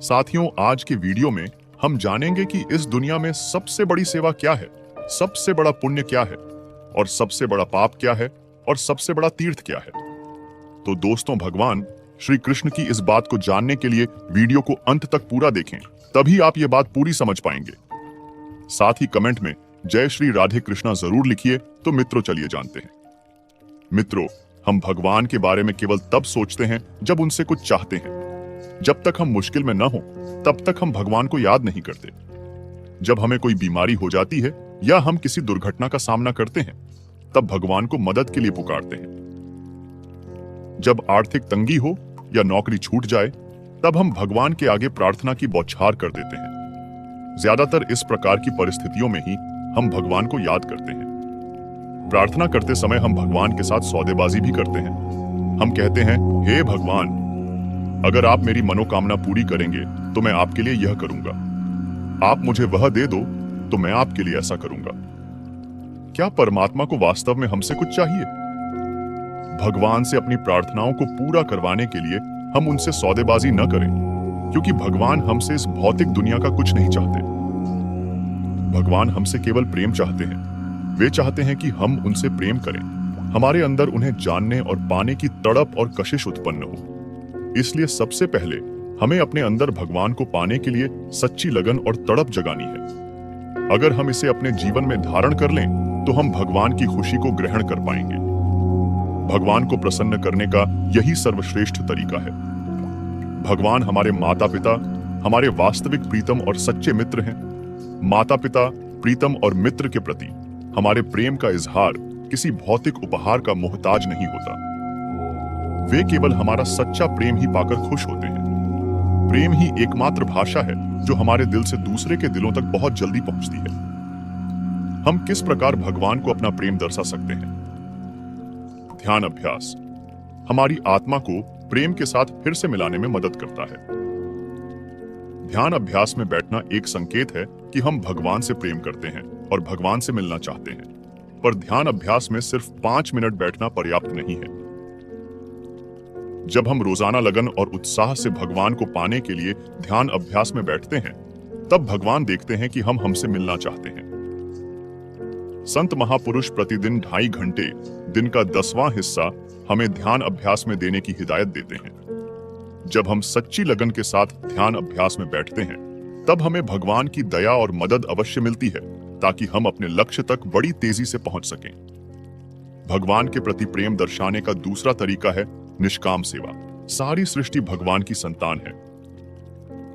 साथियों, आज के वीडियो में हम जानेंगे कि इस दुनिया में सबसे बड़ी सेवा क्या है, सबसे बड़ा पुण्य क्या है और सबसे बड़ा पाप क्या है और सबसे बड़ा तीर्थ क्या है। तो दोस्तों, भगवान श्री कृष्ण की इस बात को जानने के लिए वीडियो को अंत तक पूरा देखें, तभी आप ये बात पूरी समझ पाएंगे। साथ ही कमेंट में जय श्री राधे कृष्णा जरूर लिखिए। तो मित्रों, चलिए जानते हैं। मित्रों, हम भगवान के बारे में केवल तब सोचते हैं जब उनसे कुछ चाहते हैं। जब तक हम मुश्किल में न हो तब तक हम भगवान को याद नहीं करते। जब हमें कोई बीमारी हो जाती है या हम किसी दुर्घटना का सामना करते हैं, तब भगवान को मदद के लिए पुकारते हैं। जब आर्थिक तंगी हो या नौकरी छूट जाए, तब हम भगवान के आगे प्रार्थना की बौछार कर देते हैं। ज्यादातर इस प्रकार की परिस्थितियों में ही हम भगवान को याद करते हैं। प्रार्थना करते समय हम भगवान के साथ सौदेबाजी भी करते हैं। हम कहते हैं, हे भगवान, अगर आप मेरी मनोकामना पूरी करेंगे तो मैं आपके लिए यह करूंगा। आप मुझे वह दे दो तो मैं आपके लिए ऐसा करूंगा। क्या परमात्मा को वास्तव में हमसे कुछ चाहिए? भगवान से अपनी प्रार्थनाओं को पूरा करवाने के लिए हम उनसे सौदेबाजी न करें, क्योंकि भगवान हमसे इस भौतिक दुनिया का कुछ नहीं चाहते। भगवान हमसे केवल प्रेम चाहते हैं। वे चाहते हैं कि हम उनसे प्रेम करें, हमारे अंदर उन्हें जानने और पाने की तड़प और कशिश उत्पन्न हो। इसलिए सबसे पहले हमें अपने अंदर भगवान को पाने के लिए सच्ची लगन और तड़प जगानी है। अगर हम इसे अपने जीवन में धारण कर लें तो हम भगवान की खुशी को ग्रहण कर पाएंगे। भगवान को प्रसन्न करने का यही सर्वश्रेष्ठ तरीका है। भगवान हमारे माता पिता, हमारे वास्तविक प्रीतम और सच्चे मित्र हैं। माता पिता, प्रीतम और मित्र के प्रति हमारे प्रेम का इजहार किसी भौतिक उपहार का मोहताज नहीं होता। वे केवल हमारा सच्चा प्रेम ही पाकर खुश होते हैं। प्रेम ही एकमात्र भाषा है जो हमारे दिल से दूसरे के दिलों तक बहुत जल्दी पहुंचती है। हम किस प्रकार भगवान को अपना प्रेम दर्शा सकते हैं? ध्यान अभ्यास हमारी आत्मा को प्रेम के साथ फिर से मिलाने में मदद करता है। ध्यान अभ्यास में बैठना एक संकेत है कि हम भगवान से प्रेम करते हैं और भगवान से मिलना चाहते हैं। पर ध्यान अभ्यास में सिर्फ 5 मिनट बैठना पर्याप्त नहीं है। जब हम रोजाना लगन और उत्साह से भगवान को पाने के लिए ध्यान अभ्यास में बैठते हैं, तब भगवान देखते हैं कि हम हमसे मिलना चाहते हैं। संत महापुरुष प्रतिदिन 2.5 घंटे, दिन का 10वां हिस्सा हमें ध्यान अभ्यास में देने की हिदायत देते हैं। जब हम सच्ची लगन के साथ ध्यान अभ्यास में बैठते हैं, तब हमें भगवान की दया और मदद अवश्य मिलती है, ताकि हम अपने लक्ष्य तक बड़ी तेजी से पहुंच सकें। भगवान के प्रति प्रेम दर्शाने का दूसरा तरीका है निष्काम सेवा। सारी सृष्टि भगवान की संतान है।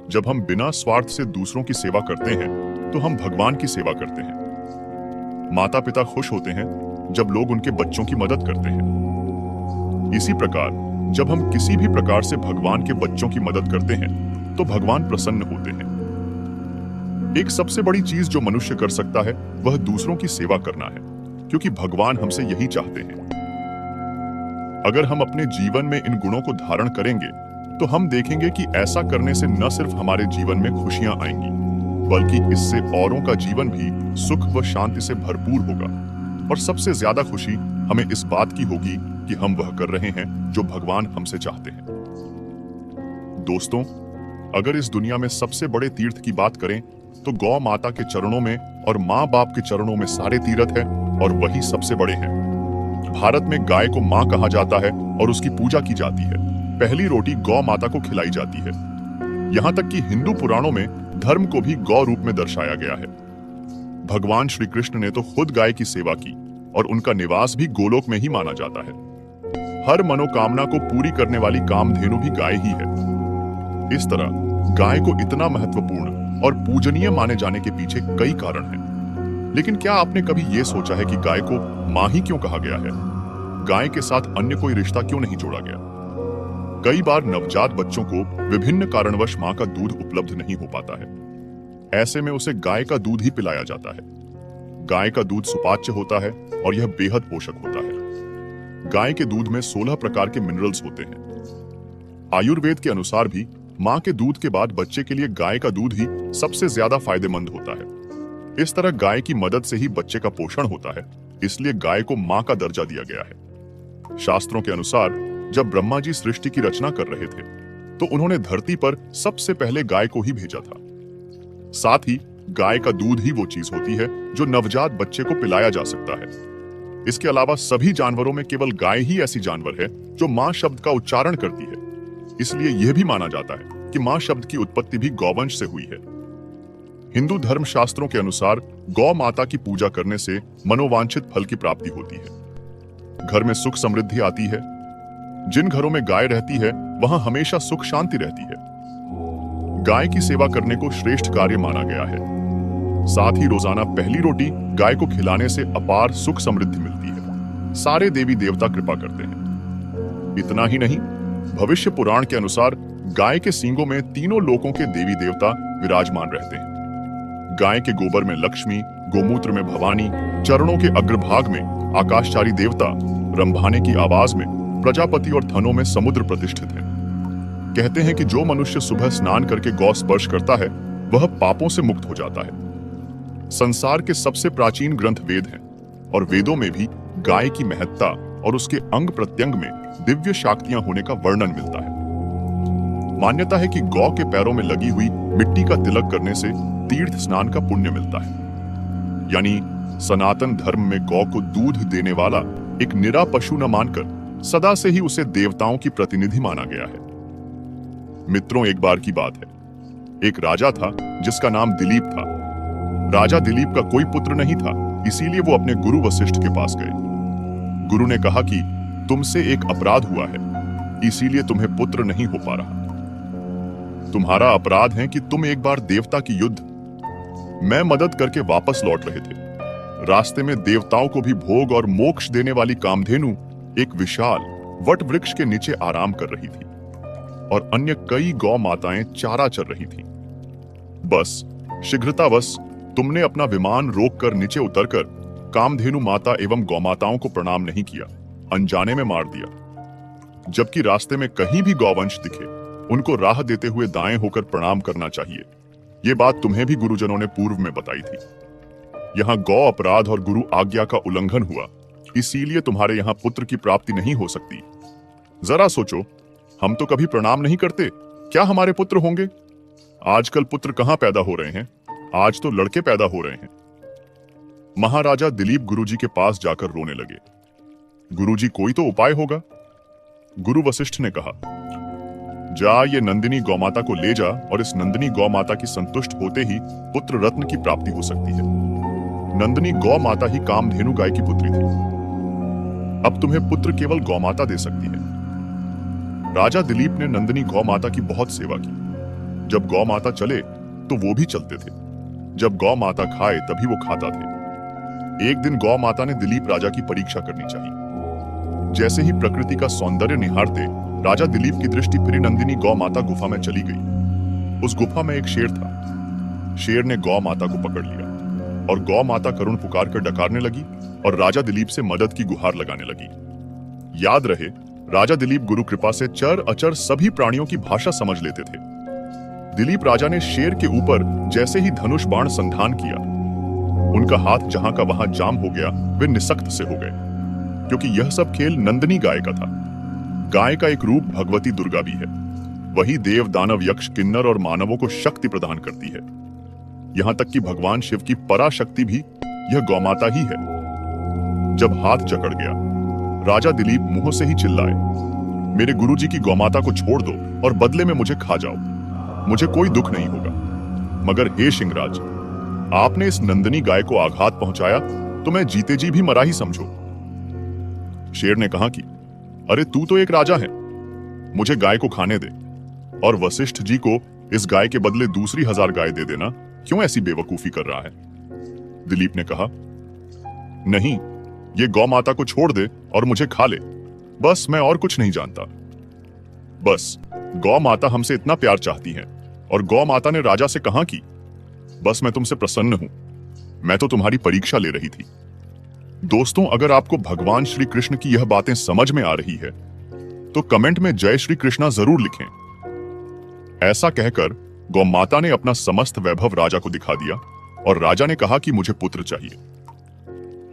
जब हम बिना स्वार्थ से दूसरों की सेवा करते हैं, तो हम भगवान की सेवा करते हैं। माता पिता खुश होते हैं जब लोग उनके बच्चों की मदद करते हैं। इसी प्रकार जब हम किसी भी प्रकार से भगवान के बच्चों की मदद करते हैं, तो भगवान प्रसन्न होते हैं। एक सबसे बड़ी चीज जो मनुष्य कर सकता है, वह दूसरों की सेवा करना है, क्योंकि भगवान हमसे यही चाहते हैं। अगर हम अपने जीवन में इन गुणों को धारण करेंगे, तो हम देखेंगे कि ऐसा करने से न सिर्फ हमारे जीवन में खुशियां आएंगी, बल्कि इससे औरों का जीवन भी सुख व शांति से भरपूर होगा। और सबसे ज्यादा खुशी हमें इस बात की होगी कि हम वह कर रहे हैं जो भगवान हमसे चाहते हैं। दोस्तों, अगर इस दुनिया में सबसे बड़े तीर्थ की बात करें, तो गौ माता के चरणों में और माँ बाप के चरणों में सारे तीर्थ हैं, और वही सबसे बड़े हैं। भारत में गाय को माँ कहा जाता है और उसकी पूजा की जाती है। पहली रोटी गौ माता को खिलाई जाती है। यहाँ तक कि हिंदू पुराणों में धर्म को भी गौ रूप में दर्शाया गया है। भगवान श्री कृष्ण ने तो खुद गाय की सेवा की, और उनका निवास भी गोलोक में ही माना जाता है। हर मनोकामना को पूरी करने वाली कामधेनु भी गाय ही है। इस तरह गाय को इतना महत्वपूर्ण और पूजनीय माने जाने के पीछे कई कारण हैं। लेकिन क्या आपने कभी ये सोचा है कि गाय को मां ही क्यों कहा गया है? गाय के साथ अन्य कोई रिश्ता क्यों नहीं जोड़ा गया? कई बार नवजात बच्चों को विभिन्न कारणवश मां का दूध उपलब्ध नहीं हो पाता है। ऐसे में उसे गाय का दूध ही पिलाया जाता है। गाय का दूध सुपाच्य होता है और यह बेहद पोषक होता है। गाय के दूध में 16 प्रकार के मिनरल्स होते हैं। आयुर्वेद के अनुसार भी मां के दूध के बाद बच्चे के लिए गाय का दूध ही सबसे ज्यादा फायदेमंद होता है। इस तरह गाय की मदद से ही बच्चे का पोषण होता है, इसलिए गाय को मां का दर्जा दिया गया है। शास्त्रों के अनुसार जब ब्रह्मा जी सृष्टि की रचना कर रहे थे, तो तो उन्होंने धरती पर सबसे पहले गाय को ही भेजा था। साथ ही गाय का दूध ही वो चीज होती है जो नवजात बच्चे को पिलाया जा सकता है। इसके अलावा सभी जानवरों में केवल गाय ही ऐसी जानवर है जो मां शब्द का उच्चारण करती है। इसलिए यह भी माना जाता है कि मां शब्द की उत्पत्ति भी गौवंश से हुई है। हिंदू धर्म शास्त्रों के अनुसार गौ माता की पूजा करने से मनोवांछित फल की प्राप्ति होती है। घर में सुख समृद्धि आती है। जिन घरों में गाय रहती है वहां हमेशा सुख शांति रहती है। गाय की सेवा करने को श्रेष्ठ कार्य माना गया है। साथ ही रोजाना पहली रोटी गाय को खिलाने से अपार सुख समृद्धि मिलती है। सारे देवी देवता कृपा करते हैं। इतना ही नहीं, भविष्य पुराण के अनुसार गाय के सींगों में तीनों लोकों के देवी देवता विराजमान रहते हैं। गाय के गोबर में लक्ष्मी, गोमूत्र में भवानी, चरणों के अग्रभाग में आकाशचारी देवता, रंभाने की आवाज में प्रजापति और थनों में समुद्र प्रतिष्ठित है। कहते हैं कि जो मनुष्य सुबह स्नान करके गौ स्पर्श करता है वह पापों से मुक्त हो जाता है। संसार के सबसे प्राचीन ग्रंथ वेद हैं और वेदों में भी गाय की महत्ता और उसके अंग प्रत्यंग में दिव्य शक्तियां होने का वर्णन मिलता है। मान्यता है कि गौ के पैरों में लगी हुई मिट्टी का तिलक करने से तीर्थ स्नान का पुण्य मिलता है। यानी सनातन धर्म में गौ को दूध देने वाला एक निरा पशु न मानकर सदा से ही उसे देवताओं की प्रतिनिधि माना गया है। मित्रों, एक बार की बात है, एक राजा था जिसका नाम दिलीप था। राजा दिलीप का कोई पुत्र नहीं था, इसीलिए वो अपने गुरु वशिष्ठ के पास गए। गुरु ने कहा कि तुमसे एक अपराध हुआ है, इसीलिए तुम्हें पुत्र नहीं हो पा रहा। तुम्हारा अपराध है कि तुम एक बार देवता की युद्ध में मदद करके वापस लौट रहे थे। रास्ते में देवताओं को भी भोग और मोक्ष देने वाली कामधेनु एक विशाल वट वृक्ष के नीचे आराम कर रही थी और अन्य कई गौ माताएं चारा चर रही थीं। बस शीघ्रतावश तुमने अपना विमान रोककर नीचे उतरकर कामधेनु माता एवं गौमाताओं को प्रणाम नहीं किया, अनजाने में मार दिया। जबकि रास्ते में कहीं भी गौवंश दिखे उनको राह देते हुए दाएं होकर प्रणाम करना चाहिए। ये बात तुम्हें भी गुरुजनों ने पूर्व में बताई थी। यहाँ गौ अपराध और गुरु आज्ञा का उल्लंघन हुआ, इसीलिए तुम्हारे यहाँ पुत्र की प्राप्ति नहीं हो सकती। जरा सोचो, हम तो कभी प्रणाम नहीं करते, क्या हमारे पुत्र होंगे? आजकल पुत्र कहाँ पैदा हो रहे हैं, आज तो लड़के पैदा हो रहे हैं। महाराजा दिलीप गुरुजी के पास जाकर रोने लगे। गुरुजी, कोई तो उपाय होगा। गुरु वशिष्ठ ने कहा, जा ये नंदिनी गौमाता को ले जा और इस नंदिनी गौमाता की संतुष्ट होते ही पुत्र रत्न की प्राप्ति हो सकती है। नंदिनी गौमाता ही कामधेनु गाय की पुत्री थी। अब तुम्हें पुत्र केवल गौमाता दे सकती है। राजा दिलीप ने नंदिनी गौमाता की बहुत सेवा की। जब गौमाता चले तो वो भी चलते थे, जब गौमाता खाए तभी वो खाता थे। एक दिन गौमाता ने दिलीप राजा की परीक्षा करनी चाहिए। जैसे ही प्रकृति का सौंदर्य निहारते राजा दिलीप की दृष्टि फिरी नंदिनी गौ माता गुफा में चली गई। उस गुफा में एक शेर था। शेर ने गौ माता को पकड़ लिया और गौ माता करुण पुकार कर डकारने लगी और राजा दिलीप से मदद की गुहार लगाने लगी। याद रहे, राजा दिलीप गुरु कृपा से चर अचर सभी प्राणियों की भाषा समझ लेते थे। दिलीप राजा ने शेर के ऊपर जैसे ही धनुष बाण संधान किया, उनका हाथ जहां का वहां जाम हो गया, वे निसक्त से हो गए, क्योंकि यह सब खेल नंदिनी गाय का था। गाय का एक रूप भगवती दुर्गा भी है। वही देव, दानव, यक्ष, किन्नर और मानवों को शक्ति प्रदान करती है। यहां तक कि भगवान शिव की पराशक्ति भी यह गौमाता ही है। जब हाथ जकड़ गया, राजा दिलीप मुंह से ही चिल्लाए, मेरे गुरुजी की गौमाता को छोड़ दो और बदले में मुझे खा जाओ, मुझे कोई दुख नहीं होगा। मगर हे सिंहराज, आपने इस नंदिनी गाय को आघात पहुंचाया तो मैं जीते जी भी मरा ही समझो। शेर ने कहा कि अरे तू तो एक राजा है, मुझे गाय को खाने दे, और वशिष्ठ जी को इस गाय के बदले दूसरी 1000 गाय दे देना, क्यों ऐसी बेवकूफी कर रहा है? दिलीप ने कहा, नहीं, ये गौ माता को छोड़ दे और मुझे खा ले, बस मैं और कुछ नहीं जानता। बस गौ माता हमसे इतना प्यार चाहती है और गौ माता ने राजा से कहा कि बस मैं तुमसे प्रसन्न हूं, मैं तो तुम्हारी परीक्षा ले रही थी। दोस्तों, अगर आपको भगवान श्री कृष्ण की यह बातें समझ में आ रही है तो कमेंट में जय श्री कृष्णा जरूर लिखें। ऐसा कहकर गौ माता ने अपना समस्त वैभव राजा को दिखा दिया और राजा ने कहा कि मुझे पुत्र चाहिए।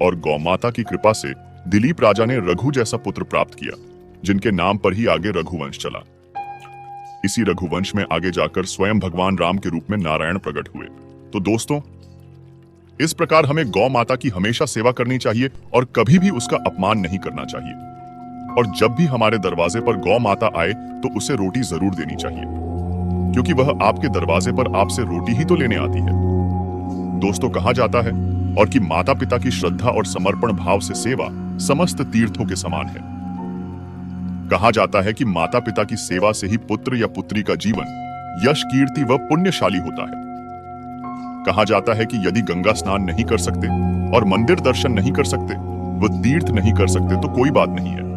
और गौ माता की कृपा से दिलीप राजा ने रघु जैसा पुत्र प्राप्त किया, जिनके नाम पर ही आगे रघुवंश चला। इसी रघुवंश में आगे जाकर स्वयं भगवान राम के रूप में नारायण प्रकट हुए। तो दोस्तों, इस प्रकार हमें गौ माता की हमेशा सेवा करनी चाहिए और कभी भी उसका अपमान नहीं करना चाहिए। और जब भी हमारे दरवाजे पर गौ माता आए तो उसे रोटी जरूर देनी चाहिए, क्योंकि वह आपके दरवाजे पर आपसे रोटी ही तो लेने आती है। दोस्तों, कहा जाता है और कि माता पिता की श्रद्धा और समर्पण भाव से सेवा समस्त तीर्थों के समान है। कहा जाता है कि माता पिता की सेवा से ही पुत्र या पुत्री का जीवन यश, कीर्ति व पुण्यशाली होता है। कहा जाता है कि यदि गंगा स्नान नहीं कर सकते और मंदिर दर्शन नहीं कर सकते, वह तीर्थ नहीं कर सकते तो कोई बात नहीं है,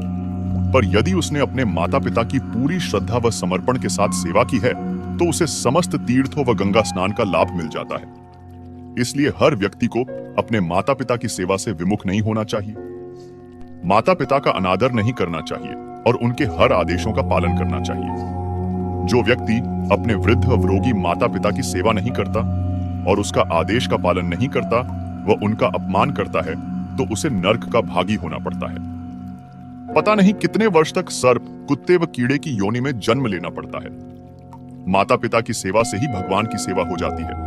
पर यदि उसने अपने माता पिता की पूरी श्रद्धा व समर्पण के साथ सेवा की है तो उसे समस्त तीर्थों व गंगा स्नान का लाभ मिल जाता है। इसलिए हर व्यक्ति को अपने माता पिता की सेवा से विमुख नहीं होना चाहिए, माता पिता का अनादर नहीं करना चाहिए और उनके हर आदेशों का पालन करना चाहिए। जो व्यक्ति अपने वृद्ध व रोगी माता पिता की सेवा नहीं करता और उसका आदेश का पालन नहीं करता, वह उनका अपमान करता है, तो उसे नर्क का भागी होना पड़ता है। पता नहीं कितने वर्ष तक सर्प, कुत्ते व कीड़े की योनि में जन्म लेना पड़ता है। माता पिता की सेवा से ही भगवान की सेवा हो जाती है।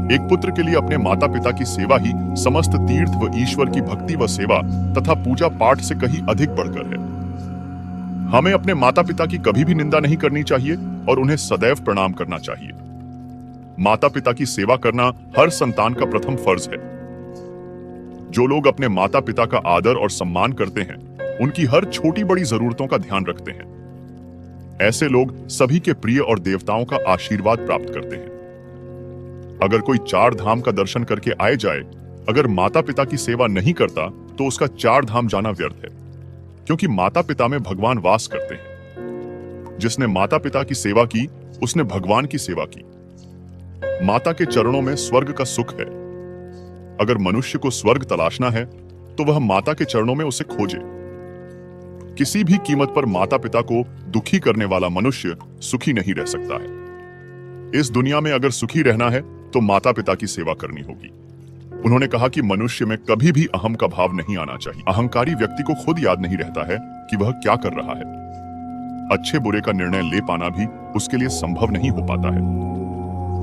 एक पुत्र के लिए अपने माता पिता की सेवा ही समस्त तीर्थ व ईश्वर की भक्ति व सेवा तथा पूजा पाठ से कहीं अधिक बढ़कर है। हमें अपने माता पिता की कभी भी निंदा नहीं करनी चाहिए और उन्हें सदैव प्रणाम करना चाहिए। माता पिता की सेवा करना हर संतान का प्रथम फर्ज है। जो लोग अपने माता पिता का आदर और सम्मान करते हैं, उनकी हर छोटी बड़ी जरूरतों का ध्यान रखते हैं, ऐसे लोग सभी के प्रिय और देवताओं का आशीर्वाद प्राप्त करते हैं। अगर कोई 4 धाम का दर्शन करके आए जाए, अगर माता पिता की सेवा नहीं करता तो उसका 4 धाम जाना व्यर्थ है, क्योंकि माता पिता में भगवान वास करते हैं। जिसने माता पिता की सेवा की, उसने भगवान की सेवा की। माता के चरणों में स्वर्ग का सुख है। अगर मनुष्य को स्वर्ग तलाशना है तो वह माता के चरणों में उसे खोजे। किसी भी कीमत पर माता पिता को दुखी करने वाला मनुष्य सुखी नहीं रह सकता है। इस दुनिया में अगर सुखी रहना है तो माता पिता की सेवा करनी होगी। उन्होंने कहा कि मनुष्य में कभी भी अहम का भाव नहीं आना चाहिए। अहंकारी व्यक्ति को खुद याद नहीं रहता है कि वह क्या कर रहा है। अच्छे बुरे का निर्णय ले पाना भी उसके लिए संभव नहीं हो पाता है।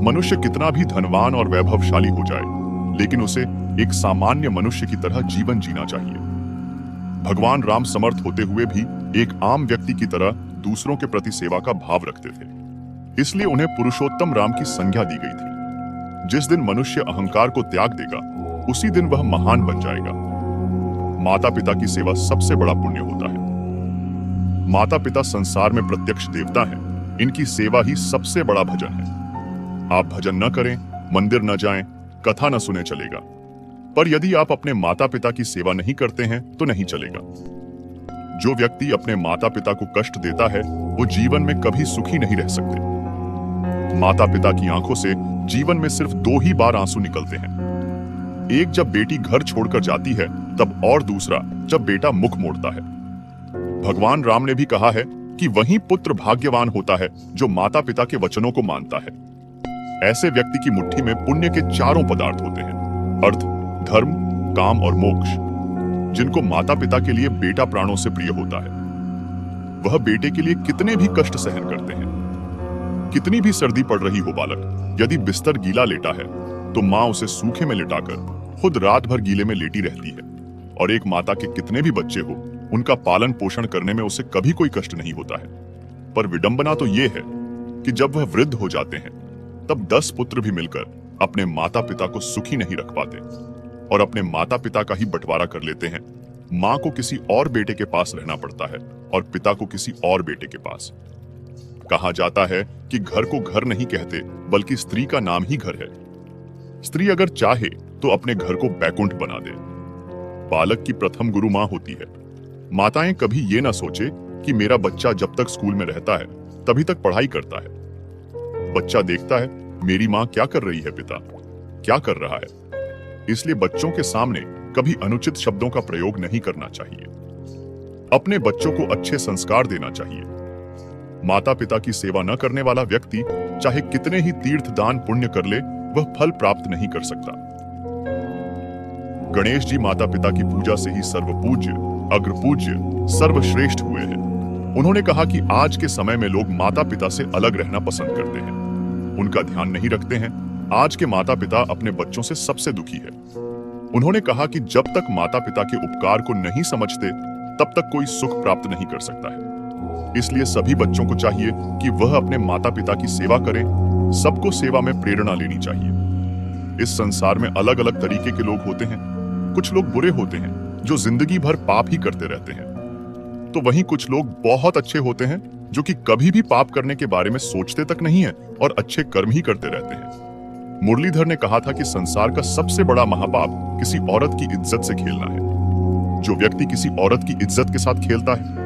मनुष्य कितना भी धनवान और वैभवशाली हो जाए, लेकिन उसे एक सामान्य मनुष्य की तरह जीवन जीना चाहिए। भगवान राम समर्थ होते हुए भी एक आम व्यक्ति की तरह दूसरों के प्रति सेवा का भाव रखते थे, इसलिए उन्हें पुरुषोत्तम राम की संज्ञा दी गई थी। जिस दिन मनुष्य अहंकार को त्याग देगा, उसी दिन वह महान बन जाएगा। माता पिता की सेवा सबसे बड़ा पुण्य होता है। माता पिता संसार में प्रत्यक्ष देवता हैं, इनकी सेवा ही सबसे बड़ा भजन है। आप भजन न करें, मंदिर न जाएं, कथा न सुने चलेगा, पर यदि आप अपने माता पिता की सेवा नहीं करते हैं तो नहीं चलेगा। जो व्यक्ति अपने माता पिता को कष्ट देता है, वो जीवन में कभी सुखी नहीं रह सकते। माता पिता की आंखों से जीवन में सिर्फ 2 ही बार आंसू निकलते हैं। एक जब बेटी घर छोड़कर जाती है तब, और दूसरा जब बेटा मुख मोड़ता है। भगवान राम ने भी कहा है कि वही पुत्र भाग्यवान होता है जो माता पिता के वचनों को मानता है। ऐसे व्यक्ति की मुट्ठी में पुण्य के 4 पदार्थ होते हैं: अर्थ, धर्म, काम और मोक्ष, जिनको माता पिता के लिए बेटा प्राणों से प्रिय होता है। वह बेटे के लिए कितने भी कष्ट सहन करते हैं। कितनी भी सर्दी पड़ रही हो बालक, यदि बिस्तर गीला लेटा है तो माँ उसे सूखे में लिटाकर खुद रात भर गीले में लेटी रहती है। और एक माता के कितने भी बच्चे हो, उनका पालन पोषण करने में उसे कभी कोई कष्ट नहीं होता है। पर विडंबना तो ये है कि जब वह वृद्ध हो जाते हैं, तब 10 पुत्र भी मिलकर अपने माता पिता को सुखी नहीं रख पाते और अपने माता पिता का ही बंटवारा कर लेते हैं। माँ को किसी और बेटे के पास रहना पड़ता है और पिता को किसी और बेटे के पास। कहा जाता है कि घर को घर नहीं कहते, बल्कि स्त्री का नाम ही घर है। स्त्री अगर चाहे तो अपने घर को बैकुंठ बना दे। बालक की प्रथम गुरु माँ होती है। माताएं कभी ये ना सोचे कि मेरा बच्चा जब तक स्कूल में रहता है तभी तक पढ़ाई करता है। बच्चा देखता है मेरी माँ क्या कर रही है, पिता क्या कर रहा है। इसलिए बच्चों के सामने कभी अनुचित शब्दों का प्रयोग नहीं करना चाहिए। अपने बच्चों को अच्छे संस्कार देना चाहिए। माता पिता की सेवा न करने वाला व्यक्ति चाहे कितने ही तीर्थ दान पुण्य कर ले, वह फल प्राप्त नहीं कर सकता। गणेश जी माता पिता की पूजा से ही सर्वपूज्य, अग्रपूज्य, सर्वश्रेष्ठ हुए हैं। उन्होंने कहा कि आज के समय में लोग माता पिता से अलग रहना पसंद करते हैं, उनका ध्यान नहीं रखते हैं। आज के माता पिता अपने बच्चों से सबसे दुखी है। उन्होंने कहा कि जब तक माता पिता के उपकार को नहीं समझते तब तक कोई सुख प्राप्त नहीं कर सकता है। इसलिए सभी बच्चों को चाहिए कि वह अपने माता पिता की सेवा करें। सबको सेवा में प्रेरणा लेनी चाहिए। इस संसार में अलग अलग तरीके के लोग होते हैं। कुछ लोग बुरे होते हैं जो जिंदगी भर पाप ही करते रहते हैं, तो वहीं कुछ लोग बहुत अच्छे होते हैं जो कि कभी भी पाप करने के बारे में सोचते तक नहीं है और अच्छे कर्म ही करते रहते हैं। मुरलीधर ने कहा था कि संसार का सबसे बड़ा महापाप किसी औरत की इज्जत से खेलना है। जो व्यक्ति किसी औरत की इज्जत के साथ खेलता है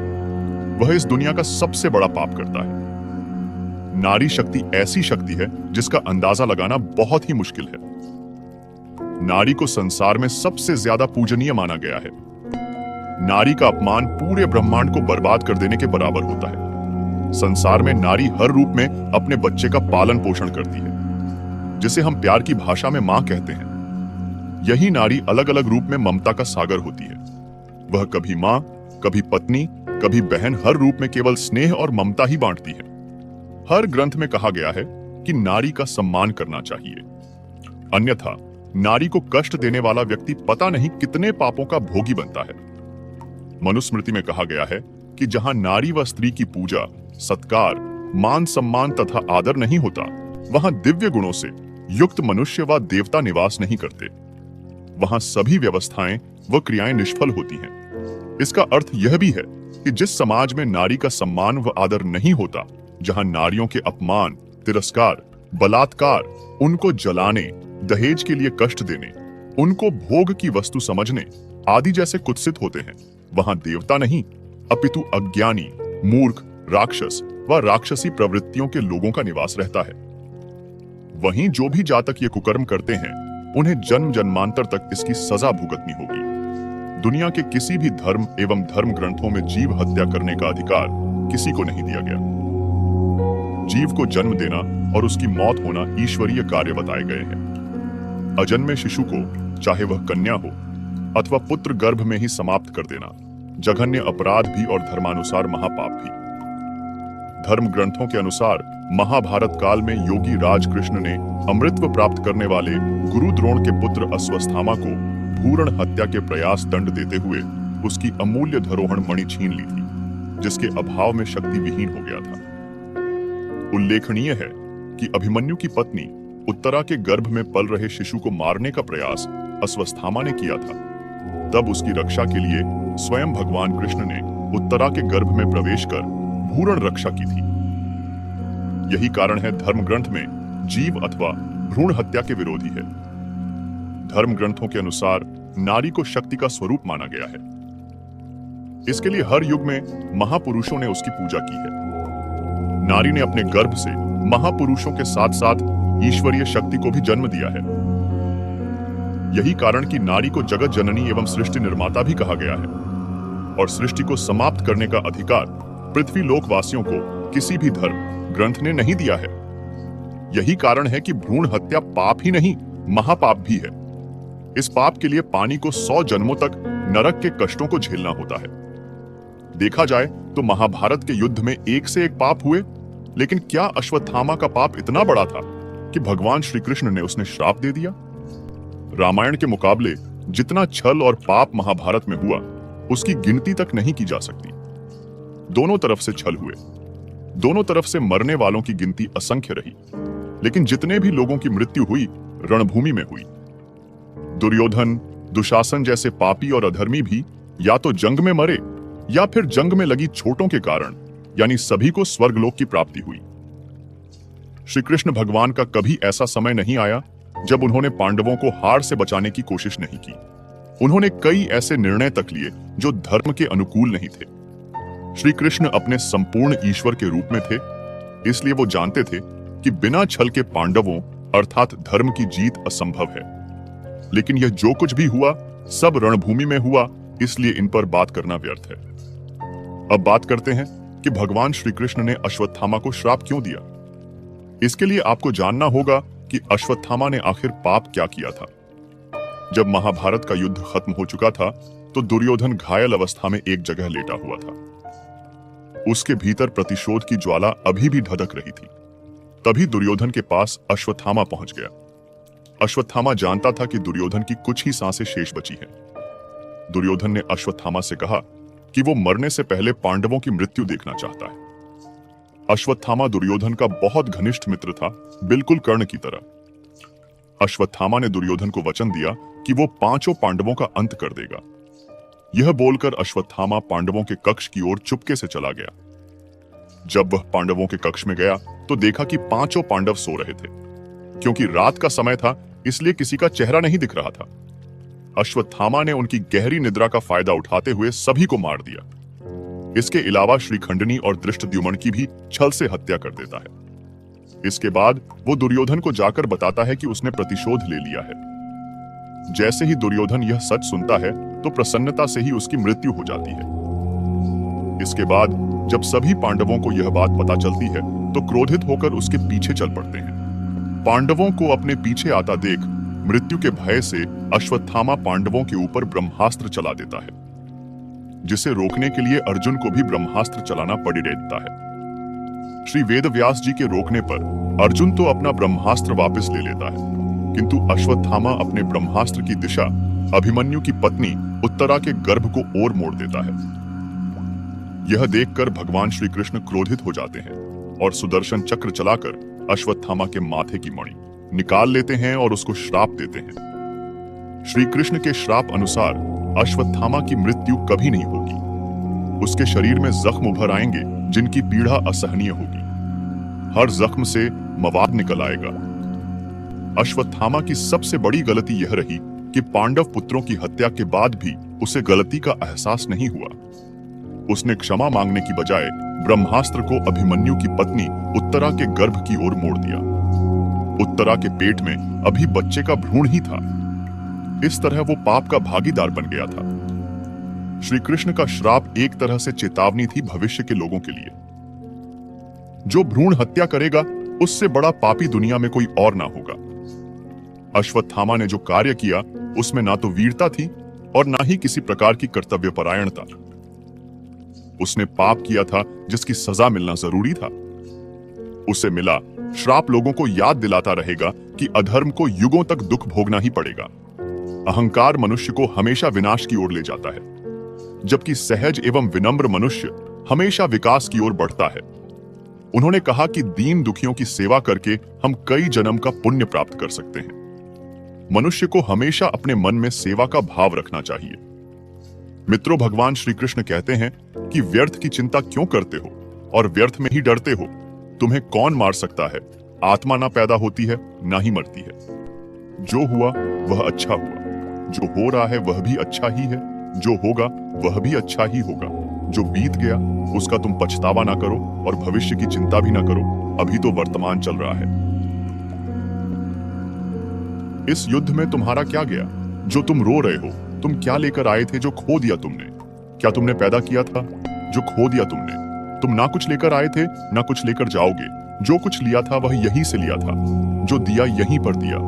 वह इस दुनिया का सबसे बड़ा पाप करता है। नारी शक्ति ऐसी शक्ति है जिसका अंदाजा लगाना बहुत ही मुश्किल है। नारी को संसार में सबसे ज्यादा पूजनीय माना गया है। नारी का अपमान पूरे ब्रह्मांड को बर्बाद कर देने के बराबर होता है। संसार में नारी हर रूप में अपने बच्चे का पालन पोषण करती है, जिसे हम प्यार की भाषा में मां कहते हैं। यही नारी अलग अलग रूप में ममता का सागर होती है। वह कभी मां, कभी पत्नी, कभी बहन, हर रूप में केवल स्नेह और ममता ही बांटती है। हर ग्रंथ में कहा गया है कि नारी का सम्मान करना चाहिए, अन्यथा नारी को कष्ट देने वाला व्यक्ति पता नहीं कितने पापों का भोगी बनता है। मनुस्मृति में कहा गया है कि जहां नारी व स्त्री की पूजा, सत्कार, मान सम्मान तथा आदर नहीं होता, वहां दिव्य गुणों से युक्त मनुष्य व देवता निवास नहीं करते। वहां सभी व्यवस्थाएं व क्रियाएं निष्फल होती हैं। इसका अर्थ यह भी है कि जिस समाज में नारी का सम्मान व आदर नहीं होता, जहां नारियों के अपमान, तिरस्कार, बलात्कार, उनको जलाने, दहेज के लिए कष्ट देने, उनको भोग की वस्तु समझने आदि जैसे कुत्सित होते हैं, वहां देवता नहीं अपितु अज्ञानी, मूर्ख, राक्षस व राक्षसी प्रवृत्तियों के लोगों का निवास रहता है। वहीं जो भी जातक ये कुकर्म करते हैं, उन्हें जन्म जन्मांतर तक इसकी सजा भुगतनी होगी। दुनिया के किसी भी धर्म एवं धर्म ग्रंथों में जीव हत्या करने का अधिकार किसी को नहीं दिया गया। जीव को जन्म देना और उसकी मौत होना ईश्वरीय कार्य बताए गए हैं। अजन्मे शिशु को, चाहे वह कन्या हो अथवा पुत्र, गर्भ में ही समाप्त कर देना जघन्य अपराध भी और धर्मानुसार महापाप भी। धर्म ग्रंथों के अनुसार महाभारत काल में योगी राजकृष्ण ने अमृतत्व प्राप्त करने वाले गुरु द्रोण के पुत्र अश्वत्थामा को भूरण हत्या के प्रयास दंड देते हुए उसकी अमूल्य धरोहर मणि छीन ली थी, जिसके अभाव में शक्ति विहीन हो गया था। उल्लेखनीय है कि अभिमन्यु की पत्नी उत्तरा के गर्भ में पल रहे शिशु को मारने का प्रयास अश्वत्थामा ने किया था। तब उसकी रक्षा के लिए स्वयं भगवान कृष्ण ने उत्तरा के गर्भ में प्रवेश कर भूरण रक्षा की थी। यही कारण है धर्म ग्रंथ में जीव अथवा भ्रूण हत्या के विरोधी है। धर्म ग्रंथों के अनुसार नारी को शक्ति का स्वरूप माना गया है। इसके लिए हर युग में महापुरुषों ने उसकी पूजा की है। नारी ने अपने गर्भ से महापुरुषों के साथ साथ ईश्वरीय शक्ति को भी जन्म दिया है। यही कारण कि नारी को जगत जननी एवं सृष्टि निर्माता भी कहा गया है और सृष्टि को समाप्त करने का अधिकार पृथ्वी लोकवासियों को किसी भी धर्म ग्रंथ ने नहीं दिया है। यही कारण है कि भ्रूण हत्या पाप ही नहीं, महापाप भी है। इस पाप के लिए पानी को 100 जन्मों तक नरक के कष्टों को झेलना होता है। देखा जाए तो महाभारत के युद्ध में एक से एक पाप हुए, लेकिन क्या अश्वत्थामा का पाप इतना बड़ा था कि भगवान श्री कृष्ण ने उसने श्राप दे दिया? रामायण के मुकाबले जितना छल और पाप महाभारत में हुआ, उसकी गिनती तक नहीं की जा सकती। दोनों तरफ से छल हुए, दोनों तरफ से मरने वालों की गिनती असंख्य रही, लेकिन जितने भी लोगों की मृत्यु हुई रणभूमि में हुई। दुर्योधन, दुशासन जैसे पापी और अधर्मी भी या तो जंग में मरे या फिर जंग में लगी चोटों के कारण, यानी सभी को स्वर्गलोक की प्राप्ति हुई। श्री कृष्ण भगवान का कभी ऐसा समय नहीं आया जब उन्होंने पांडवों को हार से बचाने की कोशिश नहीं की। उन्होंने कई ऐसे निर्णय तक लिए जो धर्म के अनुकूल नहीं थे। श्री कृष्ण अपने संपूर्ण ईश्वर के रूप में थे, इसलिए वो जानते थे कि बिना छल के पांडवों अर्थात धर्म की जीत असंभव है। लेकिन यह जो कुछ भी हुआ सब रणभूमि में हुआ, इसलिए इन पर बात करना व्यर्थ है। अब बात करते हैं कि भगवान श्री कृष्ण ने अश्वत्थामा को श्राप क्यों दिया। इसके लिए आपको जानना होगा कि अश्वत्थामा ने आखिर पाप क्या किया था। जब महाभारत का युद्ध खत्म हो चुका था तो दुर्योधन घायल अवस्था में एक जगह लेटा हुआ था। उसके भीतर प्रतिशोध की ज्वाला अभी भी धधक रही थी। तभी दुर्योधन के पास अश्वत्थामा पहुंच गया। अश्वत्थामा जानता था कि दुर्योधन की कुछ ही सांसें शेष बची हैं। दुर्योधन ने अश्वत्थामा से कहा कि वो मरने से पहले पांडवों की मृत्यु देखना चाहता है। अश्वत्थामा दुर्योधन का बहुत घनिष्ठ मित्र था, बिल्कुल कर्ण की तरह। अश्वत्थामा ने दुर्योधन को वचन दिया कि वो 5 पांडवों का अंत कर देगा। यह बोलकर अश्वत्थामा पांडवों के कक्ष की ओर चुपके से चला गया। जब वह पांडवों के कक्ष में गया तो देखा कि 5 पांडव सो रहे थे। क्योंकि रात का समय था, इसलिए किसी का चेहरा नहीं दिख रहा था। अश्वत्थामा ने उनकी गहरी निद्रा का फायदा उठाते हुए सभी को मार दिया। इसके अलावा श्रीखंडनी और धृष्टद्युम्न की भी छल से हत्या कर देता है। इसके बाद वो दुर्योधन को जाकर बताता है कि उसने प्रतिशोध ले लिया है। जैसे ही दुर्योधन यह सच सुनता है तो प्रसन्नता से ही उसकी मृत्यु हो जाती है। इसके बाद जब सभी पांडवों को यह बात पता चलती है तो क्रोधित होकर उसके पीछे चल पड़ते हैं। पांडवों को अपने पीछे आता देख मृत्यु के भय से अश्वत्थामा पांडवों के ऊपर ब्रह्मास्त्र चला देता है, जिसे रोकने के लिए अर्जुन को भी ब्रह्मास्त्र चलाना पड़ी रहता है। श्री वेदव्यास जी के रोकने पर अर्जुन तो अपना ब्रह्मास्त्र वापस ले लेता है, किंतु अश्वत्थामा अपने ब्रह्मास्त्र की दिशा अभिमन्यु की पत्नी उत्तरा के गर्भ को ओर मोड़ देता है। यह देखकर भगवान श्री कृष्ण क्रोधित हो जाते हैं और सुदर्शन चक्र चलाकर अश्वत्थामा के माथे की मणि निकाल लेते हैं और उसको श्राप देते हैं। श्री कृष्ण के श्राप अनुसार अश्वत्थामा की मृत्यु कभी नहीं होगी। उसके शरीर में जख्म उभर आएंगे जिनकी पीड़ा असहनीय होगी। हर जख्म से मवाद निकल आएगा। अश्वत्थामा की सबसे बड़ी गलती यह रही कि पांडव पुत्रों की हत्या के बाद भी उसे गलती का एहसास नहीं हुआ। उसने क्षमा मांगने की बजाय ब्रह्मास्त्र को अभिमन्यु की पत्नी उत्तरा के गर्भ की ओर मोड़ दिया। उत्तरा के पेट में अभी बच्चे का भ्रूण ही था। इस तरह वो पाप का भागीदार बन गया था। श्री कृष्ण का श्राप एक तरह से चेतावनी थी भविष्य के लोगों के लिए। जो भ्रूण हत्या करेगा उससे बड़ा पापी दुनिया में कोई और ना होगा। अश्वत्थामा ने जो कार्य किया उसमें ना तो वीरता थी और ना ही किसी प्रकार की कर्तव्यपरायणता। उसने पाप किया था जिसकी सजा मिलना जरूरी था। उसे मिला श्राप लोगों को याद दिलाता रहेगा कि अधर्म को युगों तक दुख भोगना ही पड़ेगा। अहंकार मनुष्य को हमेशा विनाश की ओर ले जाता है, जबकि सहज एवं विनम्र मनुष्य हमेशा विकास की ओर बढ़ता है। उन्होंने कहा कि दीन दुखियों की सेवा करके हम कई जन्म का पुण्य प्राप्त कर सकते हैं। मनुष्य को हमेशा अपने मन में सेवा का भाव रखना चाहिए। मित्रों, भगवान श्री कृष्ण कहते हैं कि व्यर्थ की चिंता क्यों करते हो और व्यर्थ में ही डरते हो। तुम्हें कौन मार सकता है? आत्मा ना पैदा होती है ना ही मरती है। जो हुआ वह अच्छा हुआ, जो हो रहा है वह भी अच्छा ही है, जो होगा वह भी अच्छा ही होगा। जो बीत गया उसका तुम पछतावा ना करो और भविष्य की चिंता भी ना करो। अभी तो वर्तमान चल रहा है। इस युद्ध में तुम्हारा क्या गया जो तुम रो रहे हो? तुम क्या लेकर आए थे जो खो दिया तुमने? क्या तुमने पैदा किया था जो खो दिया तुमने? तुम ना कुछ लेकर आए थे ना कुछ लेकर जाओगे। जो कुछ लिया था वह यहीं से लिया था, जो दिया यहीं पर दिया।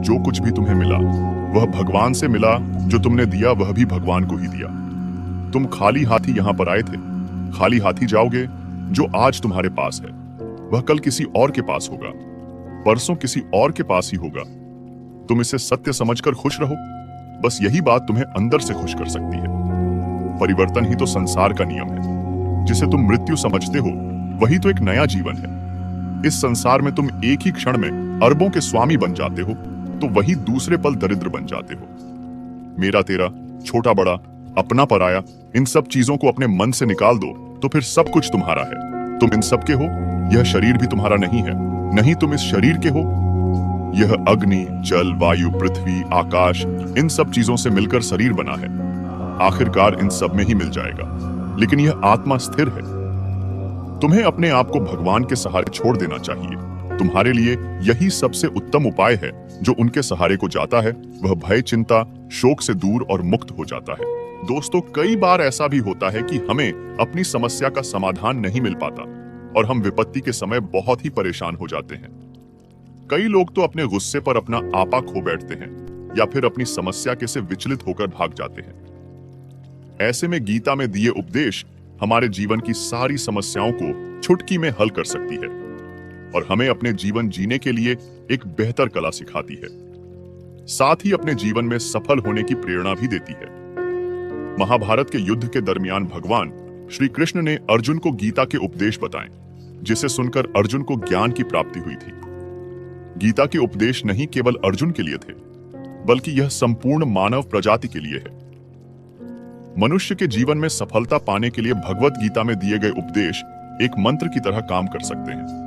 जो कुछ भी तुम्हें मिला वह भगवान से मिला, जो तुमने दिया वह भी भगवान को ही दिया। तुम खाली हाथी यहाँ पर आए थे, खाली हाथी जाओगे। जो आज तुम्हारे पास है वह कल किसी और के पास होगा, परसों किसी और के पास ही होगा। तुम इसे सत्य समझकर खुश रहो। बस यही बात तुम्हें अंदर से खुश कर सकती है। परिवर्तन ही तो संसार का नियम है। जिसे तुम मृत्यु समझते हो वही तो एक नया जीवन है। इस संसार में तुम एक ही क्षण में अरबों के स्वामी बन जाते हो तो वही दूसरे पल दरिद्र बन जाते हो। मेरा तेरा, छोटा बड़ा, अपना पराया, इन सब चीजों को अपने मन से निकाल दो तो फिर सब कुछ तुम्हारा है। तुम इन सब के हो। यह शरीर भी तुम्हारा नहीं है, नहीं तुम इस शरीर के हो। यह अग्नि, जल, वायु, पृथ्वी, आकाश, इन सब चीजों से मिलकर शरीर बना है। आखिरकार इन सब में ही मिल जाएगा, लेकिन यह आत्मा स्थिर है। तुम्हें अपने आप को भगवान के सहारे छोड़ देना चाहिए। तुम्हारे लिए यही सबसे उत्तम उपाय है। जो उनके सहारे को जाता है वह भय, चिंता, शोक से दूर और मुक्त हो जाता है। दोस्तों, कई बार ऐसा भी होता है कि हमें अपनी समस्या का समाधान नहीं मिल पाता और हम विपत्ति के समय बहुत ही परेशान हो जाते हैं। कई लोग तो अपने गुस्से पर अपना आपा खो बैठते हैं या फिर अपनी समस्या के से विचलित होकर भाग जाते हैं। ऐसे में गीता में दिए उपदेश हमारे जीवन की सारी समस्याओं को चुटकी में हल कर सकती है और हमें अपने जीवन जीने के लिए एक बेहतर कला सिखाती है। साथ ही अपने जीवन में सफल होने की प्रेरणा भी देती है। महाभारत के युद्ध के दरमियान भगवान श्री कृष्ण ने अर्जुन को गीता के उपदेश बताए, जिसे सुनकर अर्जुन को ज्ञान की प्राप्ति हुई थी। गीता के उपदेश नहीं केवल अर्जुन के लिए थे, बल्कि यह संपूर्ण मानव प्रजाति के लिए है। मनुष्य के जीवन में सफलता पाने के लिए भगवत गीता में दिए गए उपदेश एक मंत्र की तरह काम कर सकते हैं।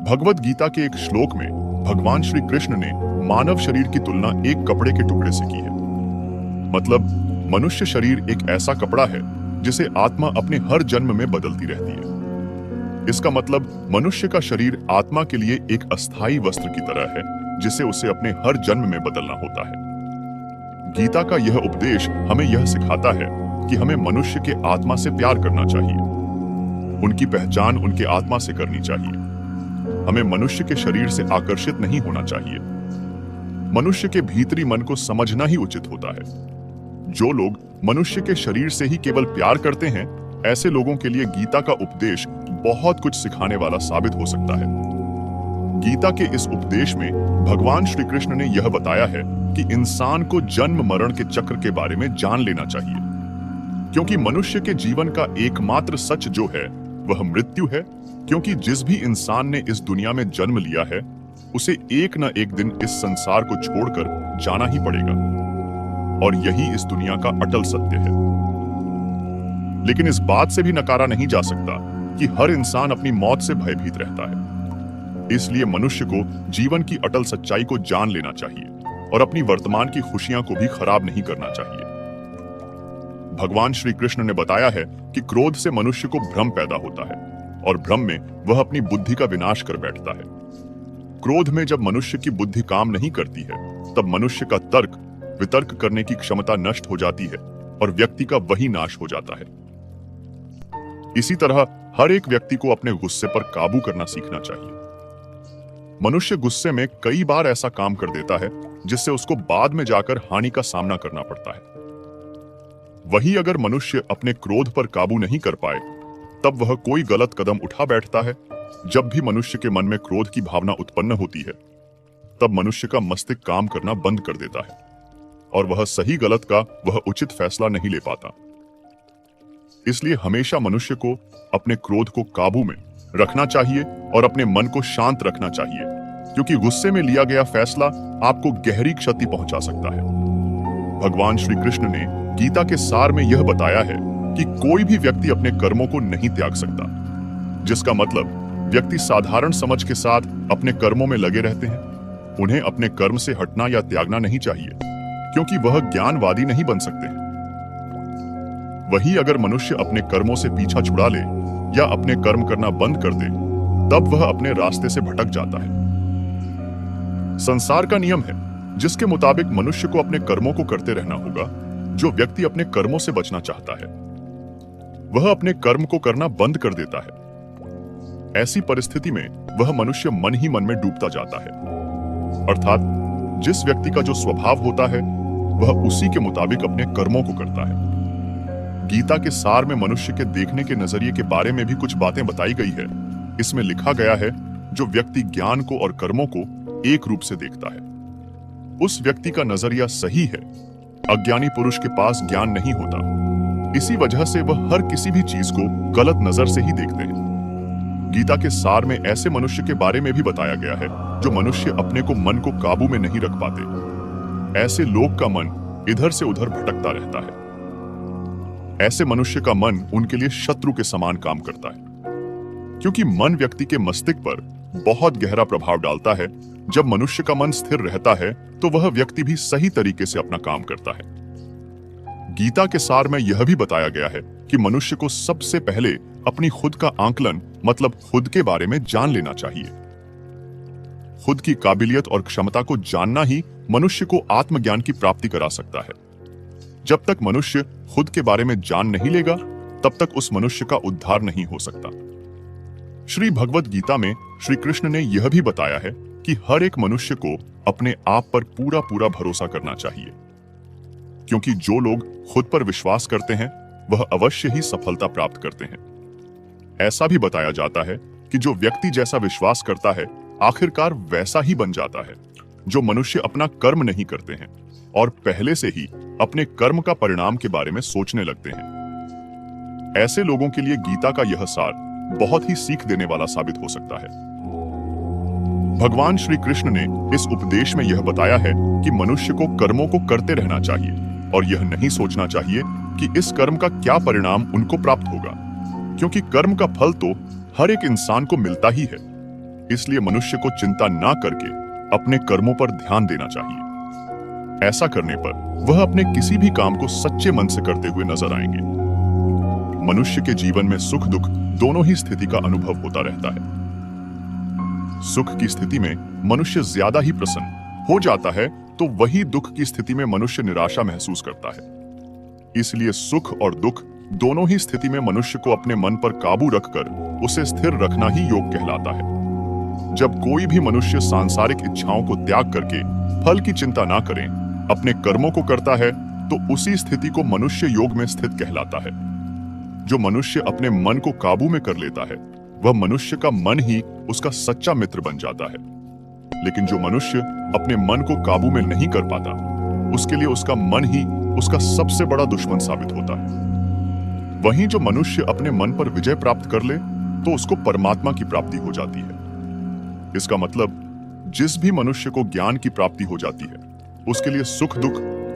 भगवत गीता के एक श्लोक में भगवान श्री कृष्ण ने मानव शरीर की तुलना एक कपड़े के टुकड़े से की है। मतलब मनुष्य शरीर एक ऐसा कपड़ा है जिसे आत्मा अपने हर जन्म में बदलती रहती है। इसका मतलब मनुष्य का शरीर आत्मा के लिए एक अस्थायी वस्त्र की तरह है, जिसे उसे अपने हर जन्म में बदलना होता है। गीता का यह उपदेश हमें यह सिखाता है कि हमें मनुष्य के आत्मा से प्यार करना चाहिए। उनकी पहचान उनके आत्मा से करनी चाहिए। हमें मनुष्य के शरीर से आकर्षित नहीं होना चाहिए। मनुष्य के भीतरी मन को समझना ही उचित होता है। जो लोग मनुष्य के शरीर से ही केवल प्यार करते हैं, ऐसे लोगों के लिए गीता का उपदेश बहुत कुछ सिखाने वाला साबित हो सकता है। गीता के इस उपदेश में भगवान श्री कृष्ण ने यह बताया है कि इंसान को जन्म मरण के चक्र के बारे में जान लेना चाहिए, क्योंकि मनुष्य के जीवन का एकमात्र सच जो है वह मृत्यु है। क्योंकि जिस भी इंसान ने इस दुनिया में जन्म लिया है, उसे एक न एक दिन इस संसार को छोड़कर जाना ही पड़ेगा, और यही इस दुनिया का अटल सत्य है। लेकिन इस बात से भी नकारा नहीं जा सकता कि हर इंसान अपनी मौत से भयभीत रहता है। इसलिए मनुष्य को जीवन की अटल सच्चाई को जान लेना चाहिए और अपनी वर्तमान की खुशियां को भी खराब नहीं करना चाहिए। भगवान श्री कृष्ण ने बताया है कि क्रोध से मनुष्य को भ्रम पैदा होता है और भ्रम में वह अपनी बुद्धि का विनाश कर बैठता है। क्रोध में जब मनुष्य की बुद्धि काम नहीं करती है, तब मनुष्य का तर्क वितर्क करने की क्षमता नष्ट हो जाती है और व्यक्ति का वही नाश हो जाता है। इसी तरह हर एक व्यक्ति को अपने गुस्से पर काबू करना सीखना चाहिए। मनुष्य गुस्से में कई बार ऐसा काम कर देता है जिससे उसको बाद में जाकर हानि का सामना करना पड़ता है। वही अगर मनुष्य अपने क्रोध पर काबू नहीं कर पाए, तब वह कोई गलत कदम उठा बैठता है। जब भी मनुष्य के मन में क्रोध की भावना उत्पन्न होती है, तब मनुष्य का मस्तिष्क काम करना बंद कर देता है और वह सही गलत का वह उचित फैसला नहीं ले पाता। इसलिए हमेशा मनुष्य को अपने क्रोध को काबू में रखना चाहिए और अपने मन को शांत रखना चाहिए, क्योंकि गुस्से में लिया गया फैसला आपको गहरी क्षति पहुंचा सकता है। भगवान श्री कृष्ण ने गीता के सार में यह बताया है कि कोई भी व्यक्ति अपने कर्मों को नहीं त्याग सकता, जिसका मतलब व्यक्ति साधारण समझ के साथ अपने कर्मों में लगे रहते हैं। उन्हें अपने कर्म से हटना या त्यागना नहीं चाहिए, क्योंकि वह ज्ञानवादी नहीं बन सकते हैं। वही अगर मनुष्य अपने कर्मों से पीछा छुड़ा ले या अपने कर्म करना बंद कर दे, तब वह अपने रास्ते से भटक जाता है। संसार का नियम है जिसके मुताबिक मनुष्य को अपने कर्मों को करते रहना होगा। जो व्यक्ति अपने कर्मों से बचना चाहता है, वह अपने कर्म को करना बंद कर देता है। ऐसी परिस्थिति में वह मनुष्य मन ही मन में डूबता जाता है। अर्थात जिस व्यक्ति का जो स्वभाव होता है, वह उसी के मुताबिक अपने कर्मों को करता है। गीता के सार में मनुष्य के देखने के नजरिए के बारे में भी कुछ बातें बताई गई है। इसमें लिखा गया है, जो व्यक्ति ज्ञान को और कर्मों को एक रूप से देखता है, उस व्यक्ति का नजरिया सही है। अज्ञानी पुरुष के पास ज्ञान नहीं होता, इसी वजह से वह हर किसी भी चीज को गलत नजर से ही देखते हैं। गीता के सार में ऐसे मनुष्य के बारे में भी बताया गया है जो मनुष्य अपने को मन को काबू में नहीं रख पाते। ऐसे लोग का मन इधर से उधर भटकता रहता है। ऐसे मनुष्य का मन उनके लिए शत्रु के समान काम करता है, क्योंकि मन व्यक्ति के मस्तिष्क पर बहुत गहरा प्रभाव डालता है। जब मनुष्य का मन स्थिर रहता है, तो वह व्यक्ति भी सही तरीके से अपना काम करता है। गीता के सार में यह भी बताया गया है कि मनुष्य को सबसे पहले अपनी खुद का आंकलन, मतलब खुद के बारे में जान लेना चाहिए। खुद की काबिलियत और क्षमता को जानना ही मनुष्य को आत्मज्ञान की प्राप्ति करा सकता है। जब तक मनुष्य खुद के बारे में जान नहीं लेगा, तब तक उस मनुष्य का उद्धार नहीं हो सकता। श्री भगवत गीता में श्री कृष्ण ने यह भी बताया है कि हर एक मनुष्य को अपने आप पर पूरा पूरा भरोसा करना चाहिए, क्योंकि जो लोग खुद पर विश्वास करते हैं वह अवश्य ही सफलता प्राप्त करते हैं। ऐसा भी बताया जाता है कि जो व्यक्ति जैसा विश्वास करता है आखिरकार वैसा ही बन जाता है। जो मनुष्य अपना कर्म नहीं करते हैं और पहले से ही अपने कर्म का परिणाम के बारे में सोचने लगते हैं, ऐसे लोगों के लिए गीता का यह सार बहुत ही सीख देने वाला साबित हो सकता है। भगवान श्री कृष्ण ने इस उपदेश में यह बताया है कि मनुष्य को कर्मों को करते रहना चाहिए और यह नहीं सोचना चाहिए कि इस कर्म का क्या परिणाम उनको प्राप्त होगा, क्योंकि कर्म का फल तो हर एक इंसान को मिलता ही है। इसलिए मनुष्य को चिंता ना करके अपने कर्मों पर ध्यान देना चाहिए। ऐसा करने पर वह अपने किसी भी काम को सच्चे मन से करते हुए नजर आएंगे। मनुष्य के जीवन में सुख दुख दोनों ही स्थिति का अनुभव होता रहता है। सुख की स्थिति में मनुष्य ज्यादा ही प्रसन्न हो जाता है, तो वही दुख की स्थिति में मनुष्य निराशा महसूस करता है। इसलिए सुख और दुख दोनों ही स्थिति में मनुष्य को अपने मन पर काबू रखकर उसे स्थिर रखना ही योग कहलाता है। जब कोई भी मनुष्य सांसारिक इच्छाओं को त्याग करके फल की चिंता ना करें, अपने कर्मों को करता है, तो उसी स्थिति को मनुष्य योग में स्थित कहलाता है। जो मनुष्य अपने मन को काबू में कर लेता है, वह मनुष्य का मन ही उसका सच्चा मित्र बन जाता है। लेकिन जो मनुष्य अपने मन को काबू में नहीं कर पाता, उसके लिए उसका मन ही उसका सबसे बड़ा दुश्मन साबित होता है। वहीं जो मनुष्य अपने मन पर विजय प्राप्त कर ले, तो उसको परमात्मा की प्राप्ति हो जाती है। इसका मतलब जिस भी मनुष्य को ज्ञान की प्राप्ति हो जाती है, उसके लिए सुख दुख,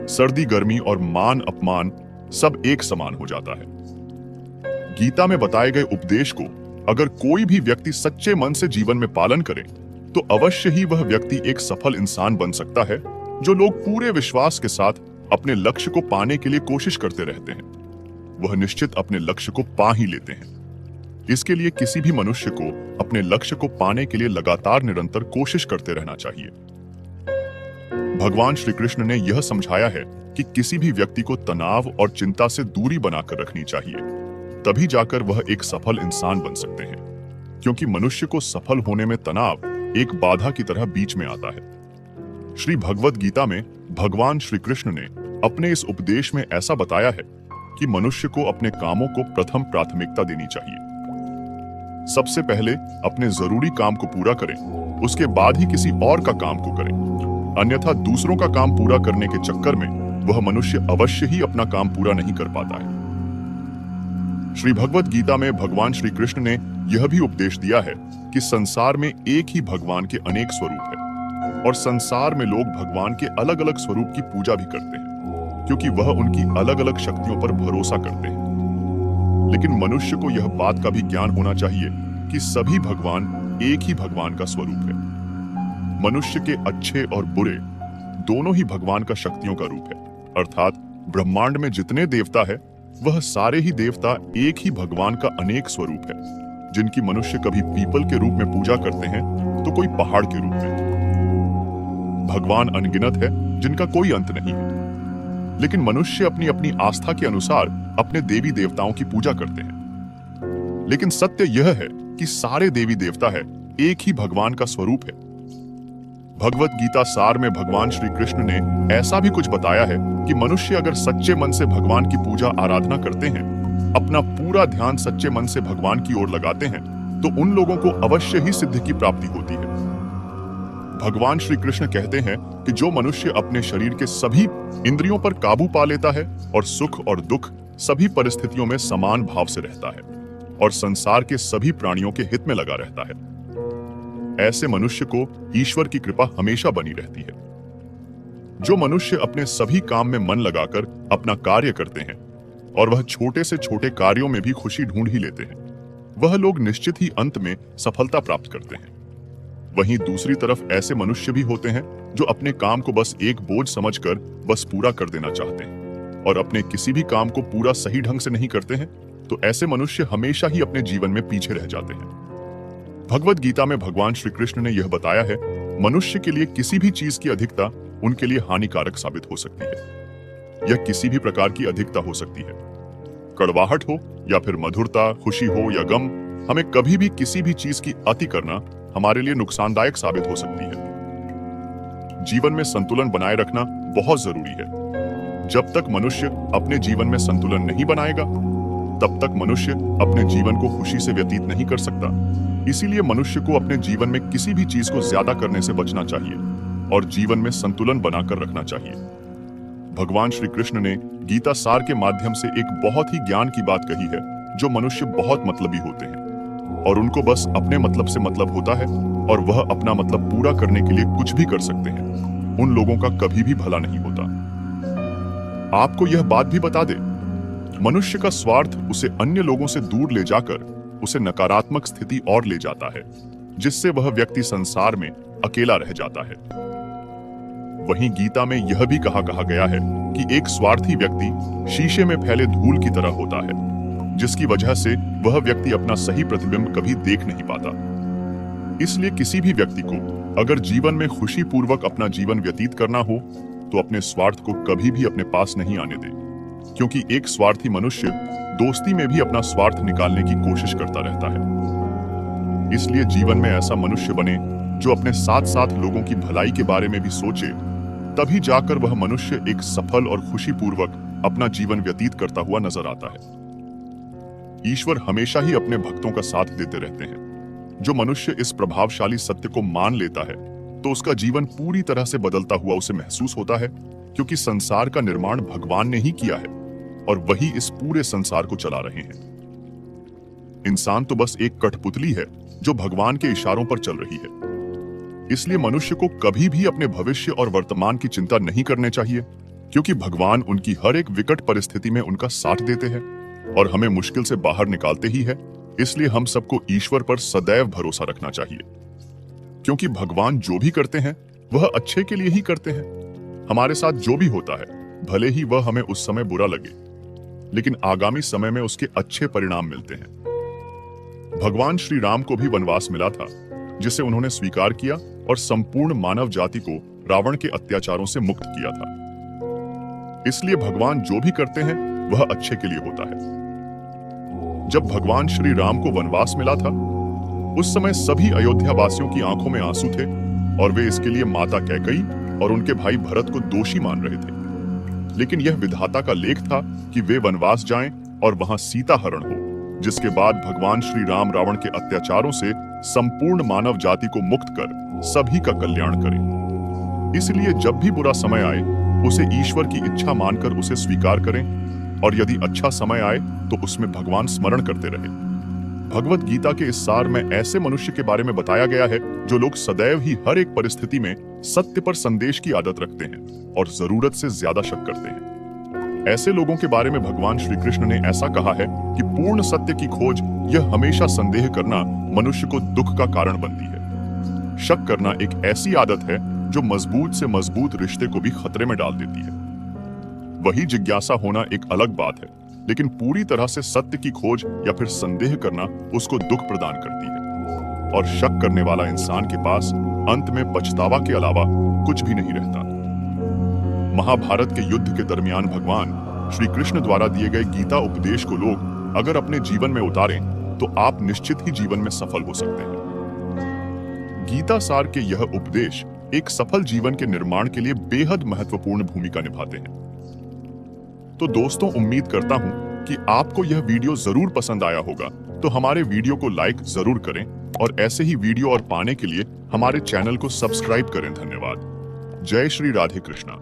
सर्दी गर्मी और मान अपमान सब एक समान हो जाता है। गीता में बताए गए उपदेश को अगर कोई भी व्यक्ति सच्चे मन से जीवन में पालन करे, तो अवश्य ही वह व्यक्ति एक सफल इंसान बन सकता है। जो लोग पूरे विश्वास के साथ अपने लक्ष्य को पाने के लिए कोशिश करते रहते हैं, वह निश्चित अपने लक्ष्य को पा ही लेते हैं। इसके लिए किसी भी मनुष्य को अपने लक्ष्य को पाने के लिए लगातार निरंतर कोशिश करते रहना चाहिए। भगवान श्री कृष्ण ने यह समझाया है कि किसी भी व्यक्ति को तनाव और चिंता से दूरी बनाकर रखनी चाहिए, तभी जाकर वह एक सफल इंसान बन सकते हैं। क्योंकि मनुष्य को सफल होने में तनाव एक बाधा की तरह बीच में आता है। श्री भगवद गीता में भगवान श्री कृष्ण ने अपने इस उपदेश में ऐसा बताया है कि मनुष्य को अपने कामों को प्रथम प्राथमिकता देनी चाहिए। सबसे पहले अपने जरूरी काम को पूरा करें, उसके बाद ही किसी और का काम को करें। अन्यथा दूसरों का काम पूरा करने के चक्कर में वह मनुष्य अवश्य ही अपना काम पूरा नहीं कर पाता है। श्री भगवद गीता में भगवान श्री कृष्ण ने यह भी उपदेश दिया है कि संसार में एक ही भगवान के अनेक स्वरूप है और संसार में लोग भगवान के अलग अलग स्वरूप की पूजा भी करते हैं, क्योंकि वह उनकी अलग अलग शक्तियों पर भरोसा करते हैं। लेकिन मनुष्य को यह बात का भी ज्ञान होना चाहिए कि सभी भगवान एक ही भगवान का स्वरूप है। मनुष्य के अच्छे और बुरे दोनों ही भगवान का शक्तियों का रूप है। अर्थात ब्रह्मांड में जितने देवता है, वह सारे ही देवता एक ही भगवान का अनेक स्वरूप है। जिनकी मनुष्य कभी पीपल के रूप में पूजा करते हैं, तो कोई पहाड़ के रूप में। भगवान अनगिनत है जिनका कोई अंत नहीं है। लेकिन मनुष्य अपनी अपनी आस्था के अनुसार अपने देवी देवताओं की पूजा करते हैं। लेकिन सत्य यह है कि सारे देवी देवता है एक ही भगवान का स्वरूप है। भगवत गीता सार में भगवान श्री कृष्ण ने ऐसा भी कुछ बताया है कि मनुष्य अगर सच्चे मन से भगवान की पूजा आराधना करते हैं, अपना पूरा ध्यान सच्चे मन से भगवान की ओर लगाते हैं, तो उन लोगों को अवश्य ही सिद्धि की प्राप्ति होती है। भगवान श्री कृष्ण कहते हैं कि जो मनुष्य अपने शरीर के सभी इंद्रियों पर काबू पा लेता है और सुख और दुख सभी परिस्थितियों में समान भाव से रहता है और संसार के सभी प्राणियों के हित में लगा रहता है, ऐसे मनुष्य को ईश्वर की कृपा हमेशा बनी रहती है। जो मनुष्य अपने सभी काम में मन लगाकर अपना कार्य करते हैं और वह छोटे से छोटे कार्यों में भी खुशी ढूंढ ही लेते हैं, वह लोग निश्चित ही अंत में सफलता प्राप्त करते हैं। वहीं दूसरी तरफ ऐसे मनुष्य भी होते हैं जो अपने काम को बस एक बोझ समझकर बस पूरा कर देना चाहते हैं और अपने किसी भी काम को पूरा सही ढंग से नहीं करते हैं, तो ऐसे मनुष्य हमेशा ही अपने जीवन में पीछे रह जाते हैं। भगवद गीता में भगवान श्री कृष्ण ने यह बताया है, मनुष्य के लिए किसी भी चीज की अधिकता उनके लिए हानिकारक साबित हो सकती है। यह किसी भी प्रकार की अधिकता हो सकती है, कड़वाहट हो या फिर मधुरता, खुशी हो या गम। हमें कभी भी किसी भी चीज की अति करना हमारे लिए नुकसानदायक साबित हो सकती है। जीवन में संतुलन बनाए रखना बहुत जरूरी है। जब तक मनुष्य अपने जीवन में संतुलन नहीं बनाएगा, तब तक मनुष्य अपने जीवन को खुशी से व्यतीत नहीं कर सकता। इसीलिए मनुष्य को अपने जीवन में किसी भी चीज को ज्यादा करने से बचना चाहिए और जीवन में संतुलन बनाकर रखना चाहिए। भगवान श्री कृष्ण ने गीता सार के माध्यम से एक बहुत ही ज्ञान की बात कही है, जो मनुष्य बहुत मतलबी होते हैं और उनको बस अपने मतलब से मतलब होता है और वह अपना मतलब पूरा करने के लिए कुछ भी कर सकते हैं। उन लोगों का कभी भी भला नहीं होता। आपको यह बात भी बता दे, मनुष्य का स्वार्थ उसे अन्य लोगों से दूर ले जाकर उसे नकारात्मक स्थिति और ले जाता है, जिससे वह व्यक्ति संसार में अकेला रह जाता है। वहीं गीता में यह भी कहा गया है कि एक स्वार्थी व्यक्ति शीशे में फैले धूल की तरह होता है, जिसकी वजह से वह व्यक्ति अपना सही प्रतिबिंब कभी देख नहीं पाता। इसलिए किसी भी व्यक्ति को अगर जीवन में खुशी पूर्वक अपना जीवन व्यतीत करना हो तो अपने स्वार्थ को कभी भी अपने पास नहीं आने दे, क्योंकि एक स्वार्थी मनुष्य दोस्ती में भी अपना स्वार्थ निकालने की कोशिश करता रहता है। इसलिए जीवन में ऐसा मनुष्य बने जो अपने साथ साथ लोगों की भलाई के बारे में भी सोचे, तभी जाकर वह मनुष्य एक सफल और खुशीपूर्वक अपना जीवन व्यतीत करता हुआ नजर आता है। ईश्वर हमेशा ही अपने भक्तों का साथ देते रहते हैं। जो मनुष्य इस प्रभावशाली सत्य को मान लेता है तो उसका जीवन पूरी तरह से बदलता हुआ उसे महसूस होता है, क्योंकि संसार का निर्माण भगवान ने ही किया है और वही इस पूरे संसार को चला रहे हैं। इंसान तो बस एक कठपुतली है जो भगवान के इशारों पर चल रही है। इसलिए मनुष्य को कभी भी अपने भविष्य और वर्तमान की चिंता नहीं करने चाहिए, क्योंकि भगवान उनकी हर एक विकट परिस्थिति में उनका साथ देते हैं और हमें मुश्किल से बाहर निकालते ही है। इसलिए हम सबको ईश्वर पर सदैव भरोसा रखना चाहिए, क्योंकि भगवान जो भी करते हैं वह अच्छे के लिए ही करते हैं। हमारे साथ जो भी होता है, भले ही वह हमें उस समय बुरा लगे, लेकिन आगामी समय में उसके अच्छे परिणाम मिलते हैं। भगवान श्री राम को भी वनवास मिला था, जिसे उन्होंने स्वीकार किया और संपूर्ण मानव जाति को रावण के अत्याचारों से मुक्त किया था। इसलिए भगवान जो भी करते हैं वह अच्छे के लिए होता है। जब भगवान श्री राम को वनवास मिला था, उस समय सभी अयोध्या वासियों की आंखों में आंसू थे और वे इसके लिए माता कैकेयी और उनके भाई भरत को दोषी मान रहे थे। लेकिन यह विधाता का लेख था कि वे वनवास जाएं और वहां सीता हरण हो, जिसके बाद भगवान श्री राम रावण के अत्याचारों से संपूर्ण मानव जाति को मुक्त कर सभी का कल्याण करें। इसलिए जब भी बुरा समय आए, उसे ईश्वर की इच्छा मानकर उसे स्वीकार करें और यदि अच्छा समय आए तो उसमें भगवान स्मरण करते रहे। भगवत गीता के इस सार में ऐसे मनुष्य के बारे में बताया गया है जो लोग सदैव ही हर एक परिस्थिति में सत्य पर संदेश की आदत रखते हैं और जरूरत से ज्यादा शक करते हैं। ऐसे लोगों के बारे में भगवान श्री कृष्ण ने ऐसा कहा है कि पूर्ण सत्य की खोज यह हमेशा संदेह करना मनुष्य को दुख का कारण बनती है। शक करना एक ऐसी आदत है जो मजबूत से मजबूत रिश्ते को भी खतरे में डाल देती है। वही जिज्ञासा होना एक अलग बात है, लेकिन पूरी तरह से सत्य की खोज या फिर संदेह करना उसको दुख प्रदान करती है और शक करने वाला इंसान के पास अंत में पछतावा के अलावा कुछ भी नहीं रहता। महाभारत के युद्ध के दरमियान भगवान श्री कृष्ण द्वारा दिए गए गीता उपदेश को लोग अगर अपने जीवन में उतारें तो आप निश्चित ही जीवन में सफल हो सकते हैं। गीता सार के यह उपदेश एक सफल जीवन के निर्माण के लिए बेहद महत्वपूर्ण भूमिका निभाते हैं। तो दोस्तों, उम्मीद करता हूं कि आपको यह वीडियो जरूर पसंद आया होगा, तो हमारे वीडियो को लाइक जरूर करें और ऐसे ही वीडियो और पाने के लिए हमारे चैनल को सब्सक्राइब करें। धन्यवाद। जय श्री राधे कृष्णा।